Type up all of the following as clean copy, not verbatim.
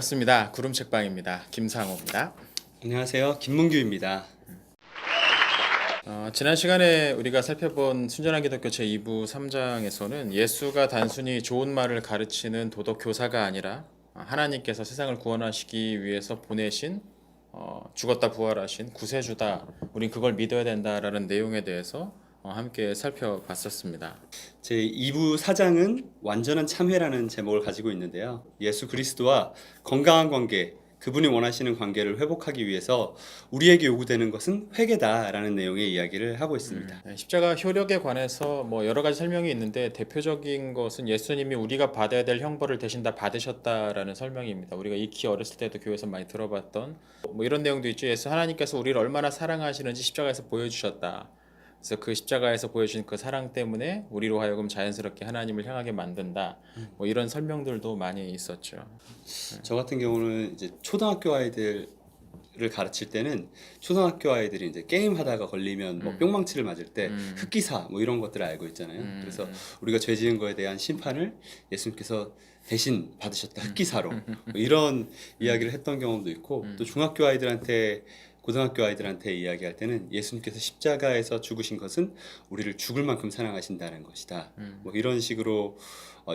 반갑습니다. 구름책방입니다. 김상호입니다. 안녕하세요. 김문규입니다. 지난 시간에 우리가 살펴본 순전한 기독교 제2부 3장에서는 예수가 단순히 좋은 말을 가르치는 도덕 교사가 아니라 하나님께서 세상을 구원하시기 위해서 보내신 죽었다 부활하신 구세주다. 우린 그걸 믿어야 된다라는 내용에 대해서 함께 살펴봤었습니다. 제 2부 4장은 완전한 참회라는 제목을 가지고 있는데요. 예수 그리스도와 건강한 관계, 그분이 원하시는 관계를 회복하기 위해서 우리에게 요구되는 것은 회개다라는 내용의 이야기를 하고 있습니다. 십자가 효력에 관해서 여러 가지 설명이 있는데 대표적인 것은 예수님이 우리가 받아야 될 형벌을 대신 다 받으셨다라는 설명입니다. 우리가 익히 어렸을 때도 교회에서 많이 들어봤던 이런 내용도 있죠. 예수 하나님께서 우리를 얼마나 사랑하시는지 십자가에서 보여주셨다. 그래서 그 십자가에서 보여주신 그 사랑 때문에 우리로 하여금 자연스럽게 하나님을 향하게 만든다. 이런 설명들도 많이 있었죠. 저 같은 경우는 이제 초등학교 아이들을 가르칠 때는 초등학교 아이들이 이제 게임 하다가 걸리면 뿅망치를 맞을 때 흑기사 이런 것들을 알고 있잖아요. 그래서 우리가 죄 지은 거에 대한 심판을 예수님께서 대신 받으셨다. 흑기사로 이런 이야기를 했던 경험도 있고 또 중학교 아이들한테 고등학교 아이들한테 이야기할 때는 예수님께서 십자가에서 죽으신 것은 우리를 죽을 만큼 사랑하신다는 것이다. 이런 식으로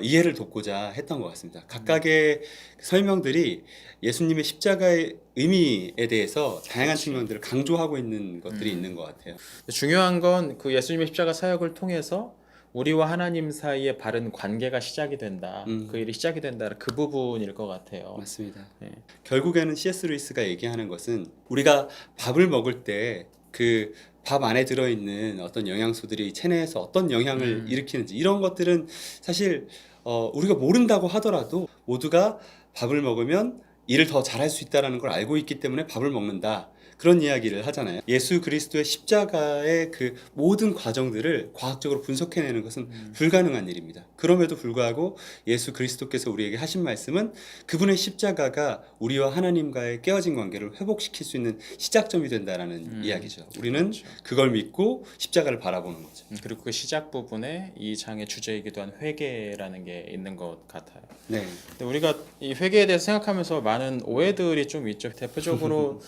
이해를 돕고자 했던 것 같습니다. 각각의 설명들이 예수님의 십자가의 의미에 대해서 다양한 측면들을 강조하고 있는 것들이 있는 것 같아요. 중요한 건 그 예수님의 십자가 사역을 통해서 우리와 하나님 사이의 바른 관계가 시작이 된다. 그 일이 시작이 된다. 그 부분일 것 같아요. 맞습니다. 네. 결국에는 C.S. 루이스가 얘기하는 것은 우리가 밥을 먹을 때 그 밥 안에 들어있는 어떤 영양소들이 체내에서 어떤 영향을 일으키는지 이런 것들은 사실 우리가 모른다고 하더라도 모두가 밥을 먹으면 일을 더 잘할 수 있다는 걸 알고 있기 때문에 밥을 먹는다. 그런 이야기를 하잖아요. 예수 그리스도의 십자가의 그 모든 과정들을 과학적으로 분석해내는 것은 불가능한 일입니다. 그럼에도 불구하고 예수 그리스도께서 우리에게 하신 말씀은 그분의 십자가가 우리와 하나님과의 깨어진 관계를 회복시킬 수 있는 시작점이 된다라는 이야기죠. 우리는 그렇죠. 그걸 믿고 십자가를 바라보는 거죠. 그리고 그 시작 부분에 이 장의 주제이기도 한 회개라는 게 있는 것 같아요. 네. 근데 우리가 이 회개에 대해서 생각하면서 많은 오해들이 좀 있죠. 대표적으로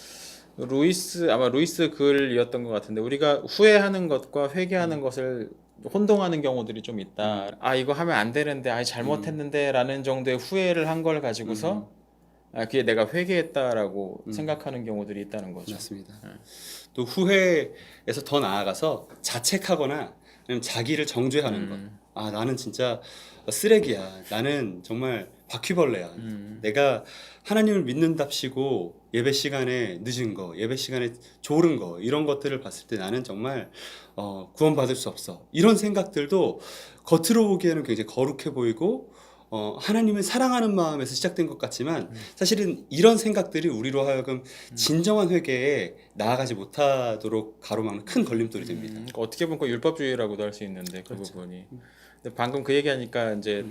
아마 루이스 글이었던 것 같은데 우리가 후회하는 것과 회개하는 것을 혼동하는 경우들이 좀 있다. 이거 하면 안 되는데, 잘못했는데 라는 정도의 후회를 한 걸 가지고서 그게 내가 회개했다라고 생각하는 경우들이 있다는 거죠. 맞습니다. 또 후회에서 더 나아가서 자책하거나 아니면 자기를 정죄하는 것. 나는 진짜 쓰레기야. 나는 정말 바퀴벌레야. 내가 하나님을 믿는답시고 예배 시간에 늦은 거, 예배 시간에 졸은 거 이런 것들을 봤을 때 나는 정말 구원받을 수 없어. 이런 생각들도 겉으로 보기에는 굉장히 거룩해 보이고 하나님을 사랑하는 마음에서 시작된 것 같지만 사실은 이런 생각들이 우리로 하여금 진정한 회개에 나아가지 못하도록 가로막는 큰 걸림돌이 됩니다. 그러니까 어떻게 보면 그 율법주의라고도 할 수 있는데 그 그렇죠. 부분이. 근데 방금 그 얘기하니까 이제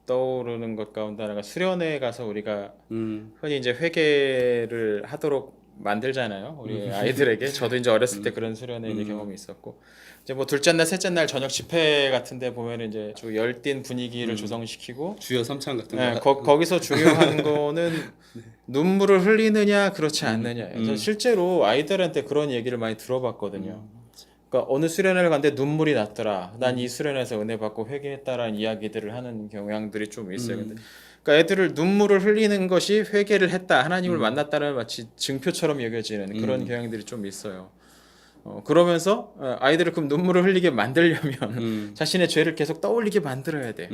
떠오르는 것 가운데 하나가 수련회 가서 우리가 흔히 이제 회개를 하도록 만들잖아요. 우리 아이들에게. 저도 이제 어렸을 때 그런 수련회 이제 경험이 있었고. 이제 둘째 날, 셋째 날 저녁 집회 같은데 보면 이제 좀 열띤 분위기를 조성시키고 주여 삼창 같은 거. 거기서 중요한 거는 눈물을 흘리느냐 그렇지 않느냐. 실제로 아이들한테 그런 얘기를 많이 들어봤거든요. 그러니까 어느 수련회를 갔는데 눈물이 났더라. 난 이 수련회에서 은혜 받고 회개했다라는 이야기들을 하는 경향들이 좀 있어요. 근데 그러니까 애들을 눈물을 흘리는 것이 회개를 했다, 하나님을 만났다는 마치 증표처럼 여겨지는 그런 경향들이 좀 있어요. 그러면서 아이들을 그럼 눈물을 흘리게 만들려면 자신의 죄를 계속 떠올리게 만들어야 돼.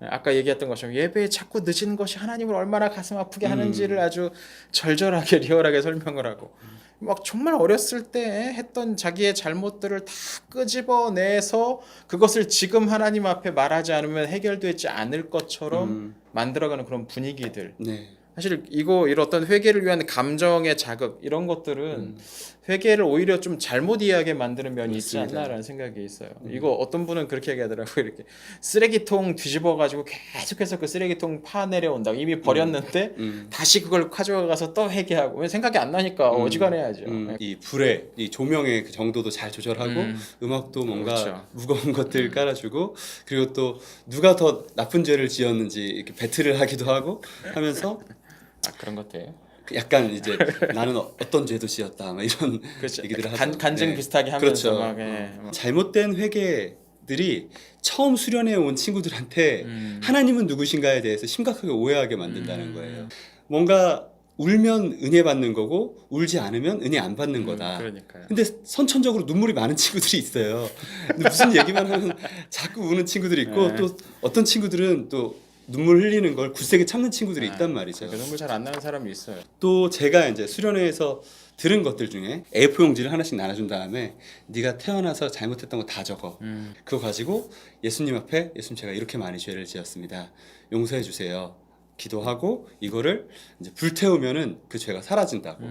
아까 얘기했던 것처럼 예배에 자꾸 늦은 것이 하나님을 얼마나 가슴 아프게 하는지를 아주 절절하게 리얼하게 설명을 하고 막 정말 어렸을 때 했던 자기의 잘못들을 다 끄집어내서 그것을 지금 하나님 앞에 말하지 않으면 해결되지 않을 것처럼 만들어가는 그런 분위기들. 네. 사실 이런 어떤 회개를 위한 감정의 자극 이런 것들은 회개를 오히려 좀 잘못 이해하게 만드는 면이 있지 않나라는 생각이 있어요. 이거 어떤 분은 그렇게 얘기하더라고요. 이렇게 쓰레기통 뒤집어가지고 계속해서 그 쓰레기통 파내려온다고 이미 버렸는데 다시 그걸 가져가서 또 회개하고 왜 생각이 안 나니까 어지간해야죠. 이 불의 이 조명의 그 정도도 잘 조절하고 음악도 뭔가 그렇죠. 무거운 것들 깔아주고 그리고 또 누가 더 나쁜 죄를 지었는지 이렇게 배틀을 하기도 하고 하면서 아 그런 것들요? 약간 이제 나는 어떤 죄도 지었다 막 이런 그렇죠. 얘기들을 하죠. 간증 네. 비슷하게 하면서 그렇죠. 막 예. 잘못된 회개들이 처음 수련해 온 친구들한테 하나님은 누구신가에 대해서 심각하게 오해하게 만든다는 거예요. 뭔가 울면 은혜 받는 거고 울지 않으면 은혜 안 받는 거다. 그러니까요. 근데 선천적으로 눈물이 많은 친구들이 있어요. 근데 무슨 얘기만 하면 자꾸 우는 친구들이 있고 네. 또 어떤 친구들은 또 눈물 흘리는 걸 굳세게 참는 친구들이 있단 말이죠. 그 눈물 잘 안 나는 사람이 있어요. 또 제가 이제 수련회에서 들은 것들 중에 A4 용지를 하나씩 나눠준 다음에 네가 태어나서 잘못했던 거 다 적어. 그거 가지고 예수님 앞에 예수님 제가 이렇게 많이 죄를 지었습니다. 용서해 주세요. 기도하고 이거를 이제 불태우면은 그 죄가 사라진다고.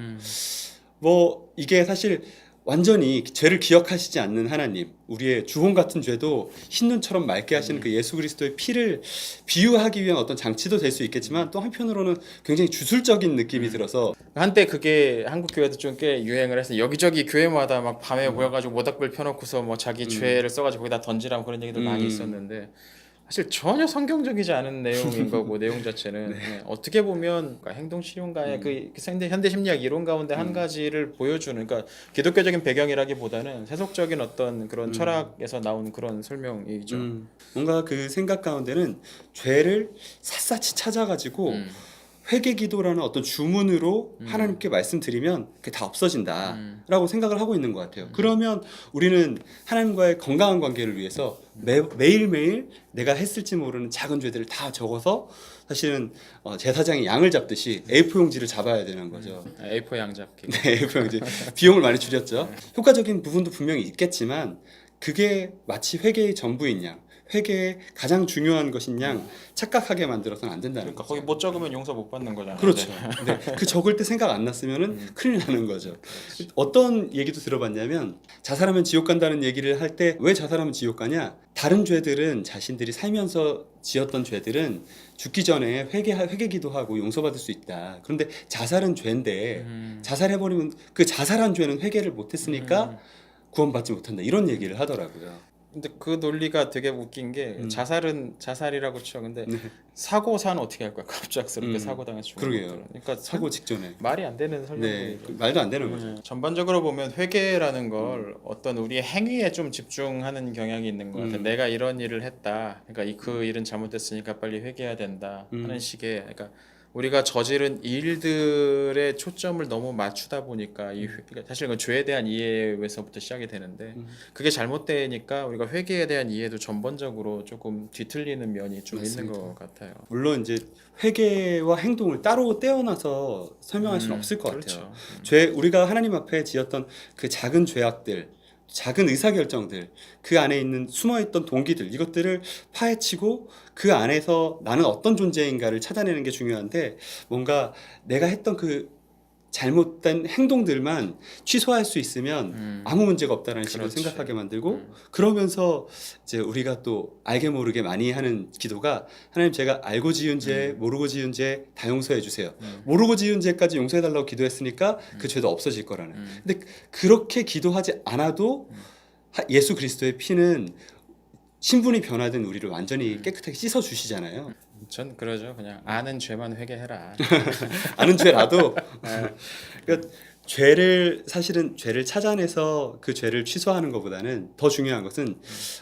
뭐 이게 사실 완전히 죄를 기억하시지 않는 하나님, 우리의 주홍 같은 죄도 흰눈처럼 맑게 하시는 그 예수 그리스도의 피를 비유하기 위한 어떤 장치도 될 수 있겠지만 또 한편으로는 굉장히 주술적인 느낌이 들어서 한때 그게 한국 교회도 좀 꽤 유행을 해서 여기저기 교회마다 막 밤에 모여가지고 모닥불 펴놓고서 뭐 자기 죄를 써가지고 거기다 던지라고 그런 얘기들 많이 있었는데 사실 전혀 성경적이지 않은 내용인 거고 내용 자체는 네. 어떻게 보면 그러니까 행동 실용가의 그 현대 심리학 이론 가운데 한 가지를 보여주는 그러니까 기독교적인 배경이라기보다는 세속적인 어떤 그런 철학에서 나온 그런 설명이죠. 뭔가 그 생각 가운데는 죄를 샅샅이 찾아가지고 회개 기도라는 어떤 주문으로 하나님께 말씀드리면 그게 다 없어진다라고 생각을 하고 있는 것 같아요. 그러면 우리는 하나님과의 건강한 관계를 위해서 매일매일 내가 했을지 모르는 작은 죄들을 다 적어서 사실은 제사장이 양을 잡듯이 A4 용지를 잡아야 되는 거죠. A4 양잡기. 네, A4 용지. 비용을 많이 줄였죠. 효과적인 부분도 분명히 있겠지만 그게 마치 회개의 전부인 양 회개의 가장 중요한 것인 양 착각하게 만들어서는 안 된다는 그러니까 거죠. 거기 못 적으면 용서 못 받는 거잖아요. 그렇죠. 네. 그 적을 때 생각 안 났으면은 큰일 나는 거죠. 어떤 얘기도 들어봤냐면 자살하면 지옥 간다는 얘기를 할 때 왜 자살하면 지옥 가냐? 다른 죄들은 자신들이 살면서 지었던 죄들은 죽기 전에 회개기도 하고 용서받을 수 있다. 그런데 자살은 죄인데 자살해버리면 그 자살한 죄는 회개를 못했으니까 구원받지 못한다. 이런 얘기를 하더라고요. 근데 그 논리가 되게 웃긴 게 자살은 자살이라고 쳐. 근데 네. 사고 사는 어떻게 할 거야? 갑작스럽게 사고 당해서 죽는 그러게요. 것들은. 그러니까 사고 직전에. 말이 안 되는 설명이죠. 네, 말도 안 되는 거죠. 전반적으로 보면 회개라는 걸 어떤 우리의 행위에 좀 집중하는 경향이 있는 것 같아요. 내가 이런 일을 했다. 그러니까 그 일은 잘못됐으니까 빨리 회개해야 된다 하는 식의 그러니까 우리가 저지른 일들의 초점을 너무 맞추다 보니까 그러니까 사실 그 죄에 대한 이해에서부터 시작이 되는데 그게 잘못되니까 우리가 회개에 대한 이해도 전반적으로 조금 뒤틀리는 면이 좀 있는 것 같아요. 물론 이제 회개와 행동을 따로 떼어놔서 설명할 수는 없을 것 그렇죠. 같아요. 죄 우리가 하나님 앞에 지었던 그 작은 죄악들, 작은 의사결정들, 그 안에 있는 숨어있던 동기들 이것들을 파헤치고 그 안에서 나는 어떤 존재인가를 찾아내는 게 중요한데 뭔가 내가 했던 그 잘못된 행동들만 취소할 수 있으면 아무 문제가 없다라는 식으로 그렇지. 생각하게 만들고 그러면서 이제 우리가 또 알게 모르게 많이 하는 기도가 하나님 제가 알고 지은 죄 모르고 지은 죄 다 용서해 주세요. 모르고 지은 죄까지 용서해 달라고 기도했으니까 그 죄도 없어질 거라는. 근데 그렇게 기도하지 않아도 예수 그리스도의 피는 신분이 변화된 우리를 완전히 깨끗하게 씻어 주시잖아요. 전 그러죠. 그냥 아는 죄만 회개해라. 아는 죄라도 그러니까 사실은 죄를 찾아내서 그 죄를 취소하는 것보다는 더 중요한 것은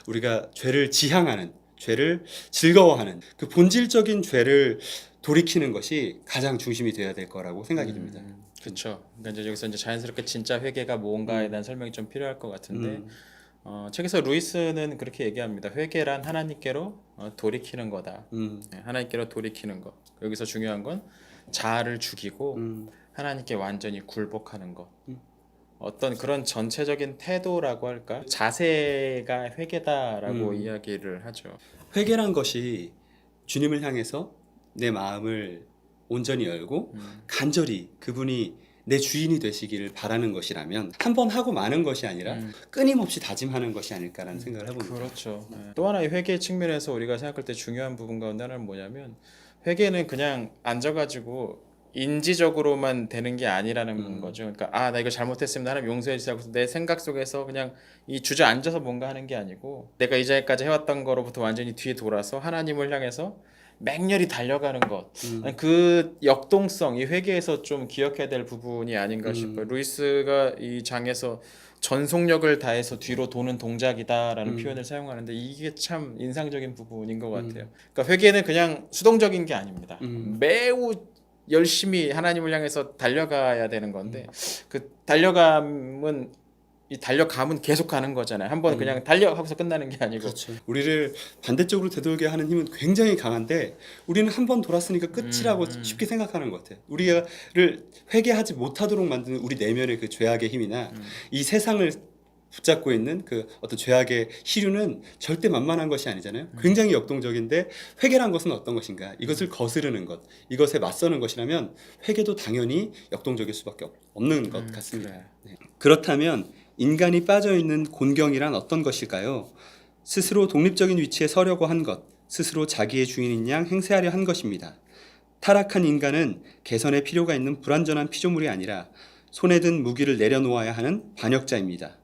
우리가 죄를 지향하는 죄를 즐거워하는 그 본질적인 죄를 돌이키는 것이 가장 중심이 되어야 될 거라고 생각이 듭니다. 그렇죠. 그러니까 이제 여기서 이제 자연스럽게 진짜 회개가 뭔가에 대한 설명이 좀 필요할 것 같은데 책에서 루이스는 그렇게 얘기합니다. 회개란 하나님께로 돌이키는 거다. 네, 하나님께로 돌이키는 거. 여기서 중요한 건 자아를 죽이고 하나님께 완전히 굴복하는 것. 어떤 그런 전체적인 태도라고 할까? 자세가 회개다라고 이야기를 하죠. 회개란 것이 주님을 향해서 내 마음을 온전히 열고 간절히 그분이 내 주인이 되시기를 바라는 것이라면 한 번 하고 마는 것이 아니라 끊임없이 다짐하는 것이 아닐까라는 생각을 해봅니다. 그렇죠. 또 하나의 회개 측면에서 우리가 생각할 때 중요한 부분 가운데 하나는 뭐냐면 회개는 그냥 앉아가지고 인지적으로만 되는 게 아니라는 거죠. 그러니까 나 이거 잘못했습니다. 하나님 용서해 주세요. 그래서 내 생각 속에서 그냥 이 주저앉아서 뭔가 하는 게 아니고 내가 이 자리까지 해왔던 거로부터 완전히 뒤에 돌아서 하나님을 향해서 맹렬히 달려가는 것, 그 역동성, 이 회계에서 좀 기억해야 될 부분이 아닌가 싶어요. 루이스가 이 장에서 전속력을 다해서 뒤로 도는 동작이다라는 표현을 사용하는데 이게 참 인상적인 부분인 것 같아요. 그러니까 회개는 그냥 수동적인 게 아닙니다. 매우 열심히 하나님을 향해서 달려가야 되는 건데 그 달려감은 계속 가는 거잖아요. 한번 그냥 달려하고서 끝나는 게 아니고. 그렇죠. 우리를 반대쪽으로 되돌게 하는 힘은 굉장히 강한데 우리는 한 번 돌았으니까 끝이라고 쉽게 생각하는 것 같아요. 우리를 회개하지 못하도록 만드는 우리 내면의 그 죄악의 힘이나 이 세상을 붙잡고 있는 그 어떤 죄악의 시류는 절대 만만한 것이 아니잖아요. 굉장히 역동적인데 회개란 것은 어떤 것인가? 이것을 거스르는 것, 이것에 맞서는 것이라면 회개도 당연히 역동적일 수밖에 없는 것 같습니다. 그래. 네. 그렇다면 인간이 빠져있는 곤경이란 어떤 것일까요? 스스로 독립적인 위치에 서려고 한 것, 스스로 자기의 주인인 양 행세하려 한 것입니다. 타락한 인간은 개선의 필요가 있는 불완전한 피조물이 아니라 손에 든 무기를 내려놓아야 하는 반역자입니다.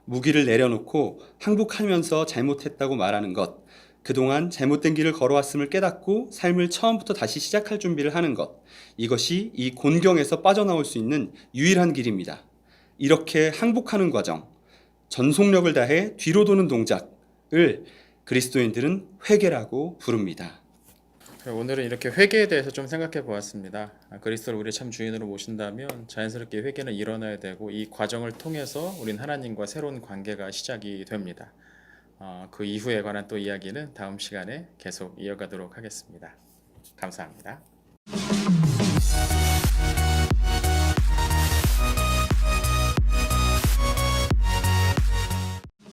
무기를 내려놓고 항복하면서 잘못했다고 말하는 것, 그동안 잘못된 길을 걸어왔음을 깨닫고 삶을 처음부터 다시 시작할 준비를 하는 것, 이것이 이 곤경에서 빠져나올 수 있는 유일한 길입니다. 이렇게 항복하는 과정, 전속력을 다해 뒤로 도는 동작을 그리스도인들은 회개라고 부릅니다. 오늘은 이렇게 회개에 대해서 좀 생각해 보았습니다. 그리스도를 우리 참 주인으로 모신다면 자연스럽게 회개는 일어나야 되고 이 과정을 통해서 우린 하나님과 새로운 관계가 시작이 됩니다. 그 이후에 관한 또 이야기는 다음 시간에 계속 이어가도록 하겠습니다. 감사합니다.